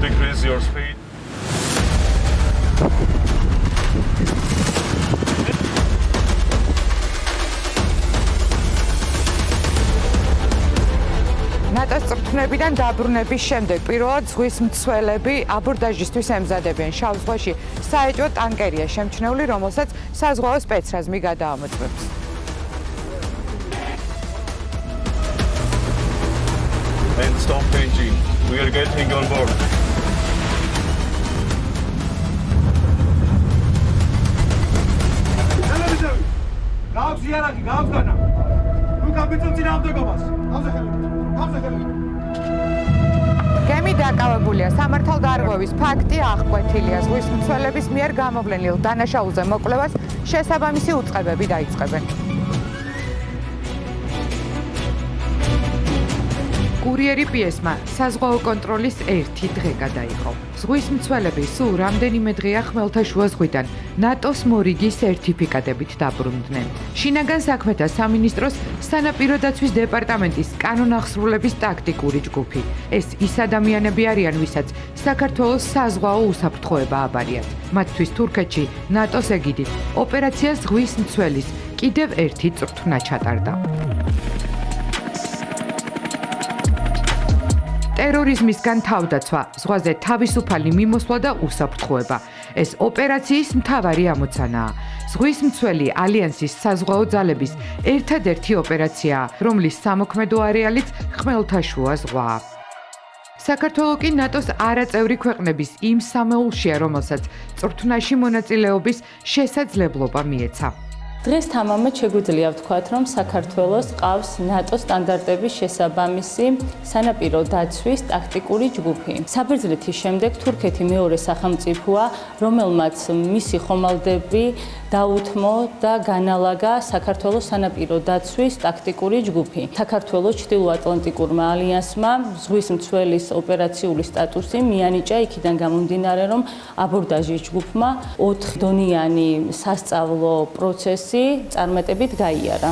decrease your speed. ნატოს წვრთნებიდან დაბრუნების შემდეგ პირველად ზღვის მცველები აბორდაჟისთვის ემზადებიან. შავ ზღვაში საეჭვო ტანკერია შემჩნეული, რომელსაც საზღვაო სპეცრაზმი გადაამოწმებს. And stop engine. We are getting on board. Gaus iaraki, gaus gana. Nu capităm ține amdegobas. გემი დაკავებულია. სამართალდარღვევის ფაქტი აღკვეთილია. ზღვის მცველების მიერ გამოვლენილ დანაშაულზე მოკვლევას შესაბამისი უწყებები დაიწყებენ. კურიერი პიესმა საზღვაო კონტროლის ერთი დღე გადაიღო. ზღვის მცველები სულ რამდენიმე დღეა ხმელთაშუა ზღვიდან ნატოს მორიგი სერტიფიკატებით დაბრუნდნენ. შინაგან საქმეთა სამინისტროს სანაპირო დაცვის დეპარტამენტის კანონახსრულების ტაქტიკური ჯგუფი. ეს ის ადამიანები არიან, ვისაც საქართველოს საზღვაო უსაფრთხოება აბარიათ. მათთვის თურქეთში ნატოს ეგიდით ოპერაცია ზღვის მცველის კიდევ ერთი წვრთნა ჩატარდა. ტერორიზმისგან თავდაცვა, ზღვაზე თავისუფალი მიმოსვლა და უსაფრთხოება. ეს ოპერაციის მთავარი ამოცანაა. ზღვის მცველი ალიანსის საზღვაო ძალების ერთადერთი ოპერაციაა, რომლის სამოქმედო არეალიც ხმელთაშუა ზღვაა. საქართველო კი ნატოს არაწევრი ქვეყნების იმ სამეულშია, რომელსაც წვრთნაში მონაწილეობის შესაძლებლობა მიეცა. დღეს თამამად შეგვიძლია ვთქვათ, რომ საქართველოს ყავს ნატოს სტანდარტების შესაბამისი სანაპირო დაცვის ტაქტიკური ჯგუფი. საბერძნეთის შემდეგ თურქეთი მეორე სახელმწიფოა, რომელმაც მისი ხომალდები დაუთმო და განალაგა საქართველოს სანაპირო დაცვის ტაქტიკური ჯგუფი. საქართველოს ჩრდილოატლანტიკურმა ალიანსმა ზღვის მცველის ოპერაციული სტატუსი მიანიჭა იქიდან გამომდინარე, რომ აბორდაჟის ჯგუფმა 4 დონიანი სასწავლო პროცესი წარმატებით გაიარა.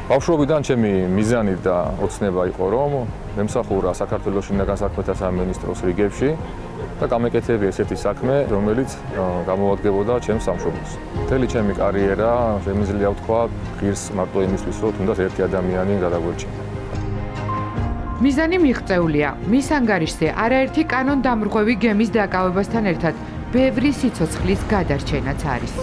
ბავშვობიდან ჩემი მიზანი და ოცნება იყო, რომ მემსახურა საქართველოს შინაგან საქმეთა სამინისტროს რიგებში და გამეკეთებია ესეთი საქმე, რომელიც გამოადგებოდა ჩემს სამშობლოს. მთელი ჩემი კარიერა შემიძლია ვთქვა ღირს მარტო იმისთვის, რომ თუნდაც ერთი ადამიანი გადაგვერჩინა. მიზანი მიღწეულია. მის ანგარიშზე არაერთი კანონდამრღვევი გემის დაკავებასთან ერთად ბევრი სიცოცხლის გადარჩენაც არის.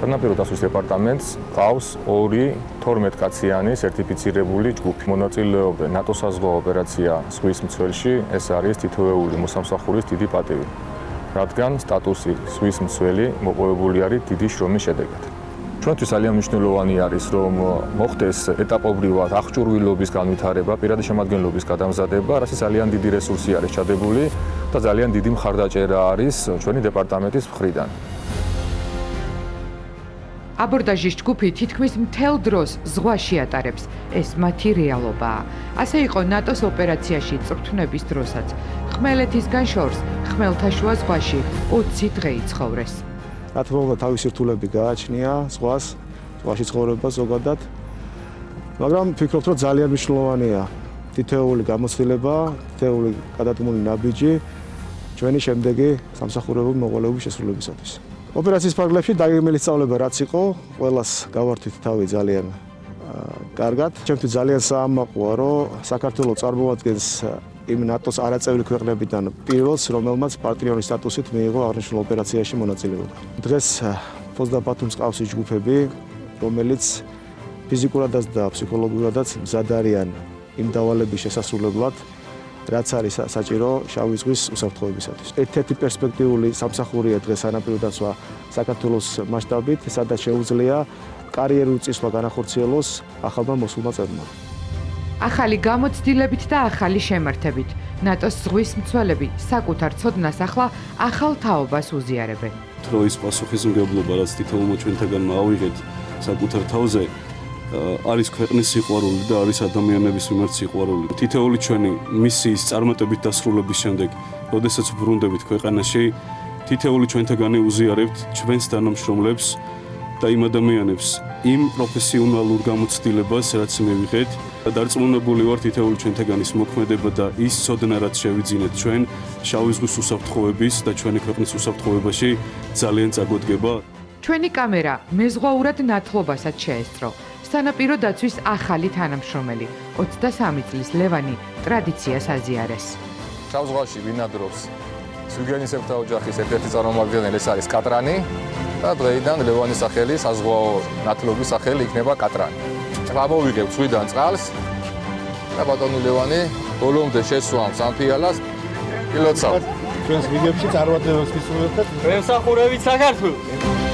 სანაპირო დაცვის დეპარტამენტს ყავს 12 კაციანი სერტიფიცირებული ჯგუფი. მონაწილეობენ ნატოს საზღვაო ოპერაცია ზღვის მცველში, ეს არის თითოეული მოსამსახურის დიდი პატივი, რადგან სტატუსი ზღვის მცველი მოპოვებული არის დიდი შრომის შედეგად. ჩვენთვის ძალიან მნიშვნელოვანი არის, რომ მოხდეს ეტაპობრივად აღჭურვილობის განვითარება, პირადი შემადგენლობის გადამზადება, რასაც ძალიან დიდი რესურსი არის ჩადებული და ძალიან დიდი მხარდაჭერა არის ჩვენი დეპარტამენტის მხრიდან. აბორდაჟის ჯგუფი თითქმის მთელ დროს ზღვაში ატარებს. ეს მათი რეალობაა. ასე იყო ნატოს ოპერაციაში წვრთნების დროსაც. ხმელეთისგან შორს, ხმელთაშუა ზღვაში 20 დღე იცხოვრეს. რა თქმა უნდა, თავისი რთულები გააჩნია ზღვაში ცხოვრება ზოგადად. მაგრამ ვფიქრობ, რომ ძალიან მნიშვნელოვანია თითოეული გამოცდილება, თითოეული გადადგმული ნაბიჯი ჩვენი შემდეგი სამსახურებო მოვალეობის შესრულებისათვის. ოპერაციის ფარგლებში დაგეგმილი სწავლება რაც იყო, ყველას გავართვით თავი ძალიან კარგად. ჩემთვის ძალიან საამაყოა, რომ საქართველოს წარმოადგენს იმ ნატოს არაწევრი ქვეყნებიდან პირველს, რომელმაც პარტნიორის სტატუსით მიიღო აღნიშნულ ოპერაციაში მონაწილეობა. დღეს ფოსდა ბათუმს ყავს ჯგუფები, რომელიც ფიზიკურადაც და ფსიქოლოგიურადაც მზად არიან იმ დავალების შესასრულებლად, რაც არის საჭირო შავი ზღვის უსაფრთხოებისათვის. ერთ-ერთი პერსპექტიული სამსახურია დღეს სანაპირო დაცვა საქართველოს მასშტაბით, სადაც შეუძლია კარიერული წინსვლა განახორციელოს ახალმა მოსულმა წევრმა. ახალი გამოცდილებით და ახალი შემართებით ნატოს ზღვის მცველები საკუთარ ცოდნას ახლა ახალ თაობას უზიარებენ. თროის პასუხისმგებლობა, რაც თითოეულმა ჩვენთაგან ავიღეთ საკუთარ თავზე, არის ქვეყნის სიყვარული და არის ადამიანების მიმართ სიყვარული. თითოეული ჩვენი მისიის წარმატებით დასრულების შემდეგ, როდესაც ვბრუნდებით ქვეყანაში, თითოეული ჩვენთაგანი უზიარებთ ჩვენს თანამშრომლებს და იმ ადამიანებს იმ პროფესიონალურ გამოცდილებას, რაც მივიღეთ. დარწმუნებული ვარ თითოეული ჩვენთაგანის მოქმედება და ის ცოდნა, რაც შევიძინეთ ჩვენ შავი ზღვის უსაფრთხოების და ჩვენი ქვეყნის უსაფრთხოებაში ძალიან წაგვედგება. ჩვენი კამერა მეზღვაურად ნათლობასაც შეესწრო. სანაპირო დაცვის ახალი თანამშრომელი 23 წლის ლევანი ტრადიციას აზიარეს. შავ ზღვაში ბინადრობს ზვიგენისებრთა ოჯახის ერთ-ერთი წარმომადგენელი, ეს არის კატრანი და დღეიდან ლევანის სახელი, საზღვაო ნათლობის სახელი იქნება კატრანი. ამოვიღებთ ზღვიდან წყალს და ბატონი ლევანი ბოლომდე შესვამს ამ ფიალას. ილოცავთ. ჩვენს რიგებში წარმატებას გისურვებთ. ემსახურებით საქართველოს.